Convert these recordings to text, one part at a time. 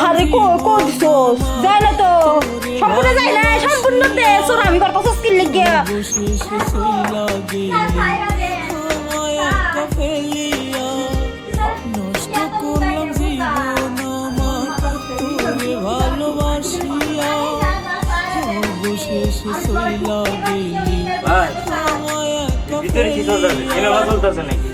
আরে কো দিছস যায় না তো সম্পূর্ণ যায় না সম্পূর্ণ দে সোর আমি করতেছস কি লাগিয়া ভিতরে কি চলতেছে? সিনেমা চলতেছে নাকি?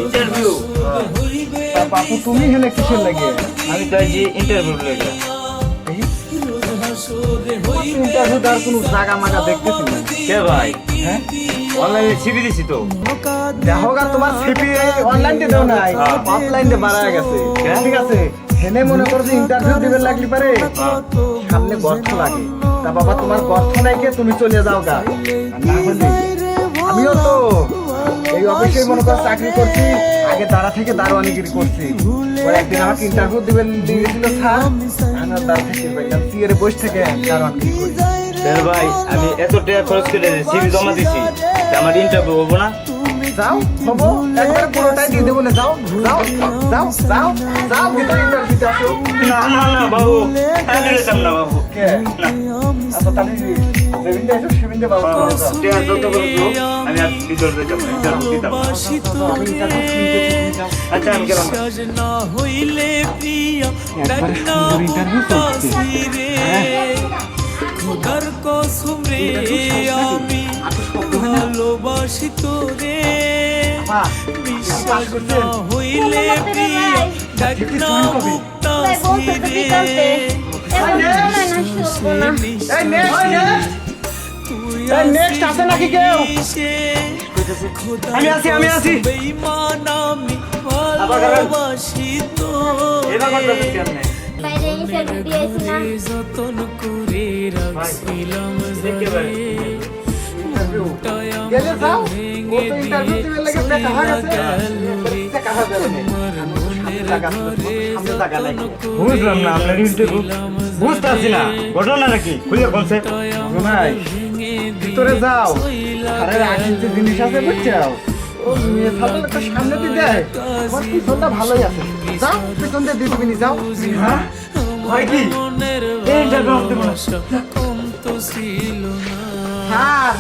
ইন্টারভিউ? বাপু তুমি হেলে কিসের লাগে? আমি তো আজ ইন্টারভিউ লেগে। ইন্টারভিউ দেওয়ার কোনো জায়গা মাগা দেখতেছি না। কে ভাই? হ্যাঁ অনলাইনে সিভি দিছি তো। দেখো গা তোমার সিপি অনলাইনে দেও নাই, অফলাইনে বাড়া গেছে। ঠিক আছে, হেনে মনে করো যে ইন্টারভিউ দিবে লাগলি পারে সামনে গর্ত লাগে। তা বাবা তোমার গর্ত নাই কে তুমি চলে যাও গা। আর না হলে আমিও তো এই অফিসে মনে করো চাকরি করছি, আগে দাঁড়া থেকে দারোয়ানিগিরি করছি। ওর একদিন আমাকে ইন্টারভিউ দিবেন দিয়েছিল স্যার, আমি দাঁড়া থেকে পাইলাম সিয়ারে বসে থেকে দারোয়ানিগিরি করি। ভাই আমি এত টাকা খরচ করে সিভি জমা দিছি, আমার ইন্টারভিউ হবো না? যাও হবো, একবার পুরোটাই দিয়ে দেবো না। যাও যাও যাও যাও যাও ভিতরে ইন্টারভিউতে আসো। না না না বাবু, আমি যেতাম না বাবু। কে আচ্ছা তাহলে সেভিনটা এসো, সেভিনটা বাবা টাকা যত করে দিও, আমি আর ভিতরে যেতাম না, ইন্টারভিউ দিতাম না। আমি ইন্টারভিউ কিনতে যাও। আচ্ছা আমি গেলাম না। একবার সুন্দর ইন্টারভিউ চলছে। খোদার কসমে আমি ভালোবাসি তোরে, বিশ্বাস না হইলে প্রিয়া দেখ না মুক্তা সিরে। নেক্সট আছে নাকি কেউ? আমি আছি। বেঈমান আমি ভালোবাসি তোরে, এবার করতেছেন কেমনে? বাইরে ইন্টারভিউ দিয়েছি না যতন করে রাখছিলাম জানি। গেলে যাও, ও তো ইন্টারভিউ দিবে লাগে বেটা হয়ে গেছে। টাকা হবে না। সামনে টাকা নাই। বুঝলাম না আপনার ইন্টারভিউ, বুঝতে পারছি না ঘটনা নাকি, খুলে বলছে। ভাই ভিতরে যাও, আরে রাখির যে জিনিস আছে বুঝছো, ও মেয়ে ছাত্র তো সামনে দিয়ে দেয়, আমার পিছনটা ভালোই আছে। যাও পিছন দিয়ে দিবি নি, যাও। হ্যাঁ হয় কি এই ইন্টারভিউ হতে পারে? কম তো ছিল না, হ্যাঁ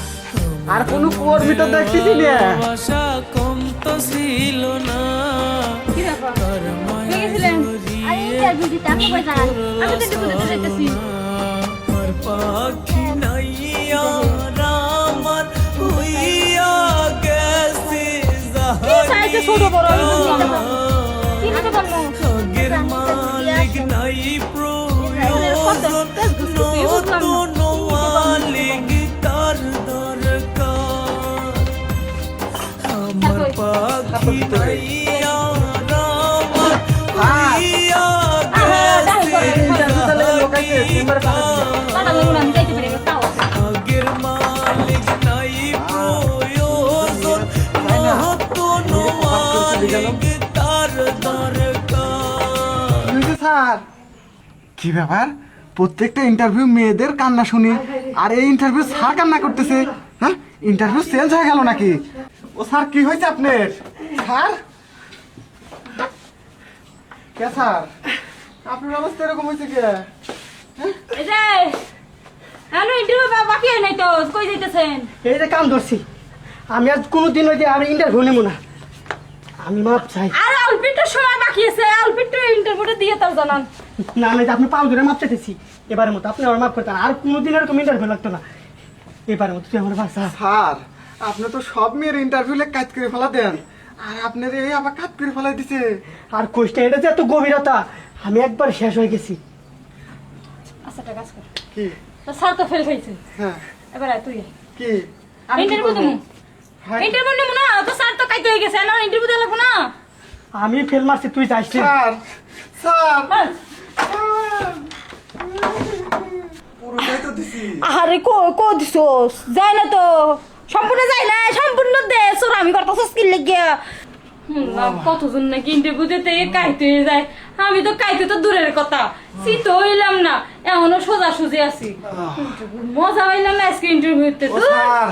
আর কোনো কুয়োর ভিতর দেখতেছি না। ভাষা কম তো ছিল না। কি ব্যাপার গেছিলেন আরে ইন্টারভিউ দিতে আপনি কই যান আমি তো ইন্টারভিউ দিতে যাইতেছি আমার পাখি নাই আর আমার হইয়া গেছে কি চাইছে ছোট বড় আমি বুঝি না কি হতে পারলো আগের মালিক নাই প্রয়োজন, নতুন মালিক তার দরকার। আমার পাখি নাই আর আমার হইয়া আগের মালিক নাই প্রয়োজন, নতুন মালিক তার দরকার। স্যার কি ব্যাপার, প্রত্যেকটা ইন্টারভিউ মেয়েদের কান্না শুনি, আর এই ইন্টারভিউ স্যার কান্না করতেছে। হ্যাঁ ইন্টারভিউ চেঞ্জ হয়ে গেল নাকি? ও স্যার কি হয়েছে আপনার? স্যার কে স্যার আপনার অবস্থা এরকম হয়েছে কে? এই যে আনো ইন্টারভিউ বাকি নাই তো কই যাইতেছেন এই যে কাম ধরছি আমি আজ কোনোদিন ওই যে আমি ইন্টারভিউ নেবো না, আমি মাপ চাই। আর অল্পিটো সময় বাকি আছে অল্পিটো ইন্টারভিউটা দিয়ে তার জানান না আমি আপনি পাও ধরে মাপ চাইতেছি, এবারের মতো আপনি আমার মাপ করতেন, আর কোনোদিন এরকম ইন্টারভিউ লাগতো না, এবারের মতো তুই আমার বাসা। স্যার আপনি তো সব মেয়ের ইন্টারভিউ কাজ করে ফেলা দেন, আর আপনার এই আবার কাজ করে ফেলাই দিছে। আর কোশ্চেন এটা যে এত গভীরতা, আমি একবার শেষ হয়ে গেছি। আচ্ছা একটা কাজ কর কি? তো স্যার তো ফেল খাইছে হ্যাঁ এবার তুই কি আমি কি ইন্টারভিউ করবো? দেবো হ্যাঁ। ইন্টারভিউ নেবো না তো স্যার তো কাইতে হয়ে গেছে না ইন্টারভিউ দেওয়া লাগবো না আমি ফেল মারছি, তুই যাইস না। স্যার স্যার বাস। পুরোটাই তো দিছি। আরে কো দিছস যায় না তো সম্পূর্ণ যায় না সম্পূর্ণ দে সোর আমি করতেছস কি লাগিয়া কতজন নাকি ইন্টারভিউ দিতে কাইতে হয়ে যায় আমি তো কাইতে তো দূরের কথা শীত হইলাম না এখনো সোজা সুজি আছি মজা হইলাম না আজকে ইন্টারভিউতে ও স্যার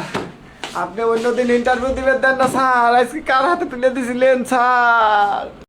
আপনি অন্যদিন ইন্টারভিউ দিবেন দেন না স্যার, আজকে কার হাতে তুলে দিছিলেন স্যার?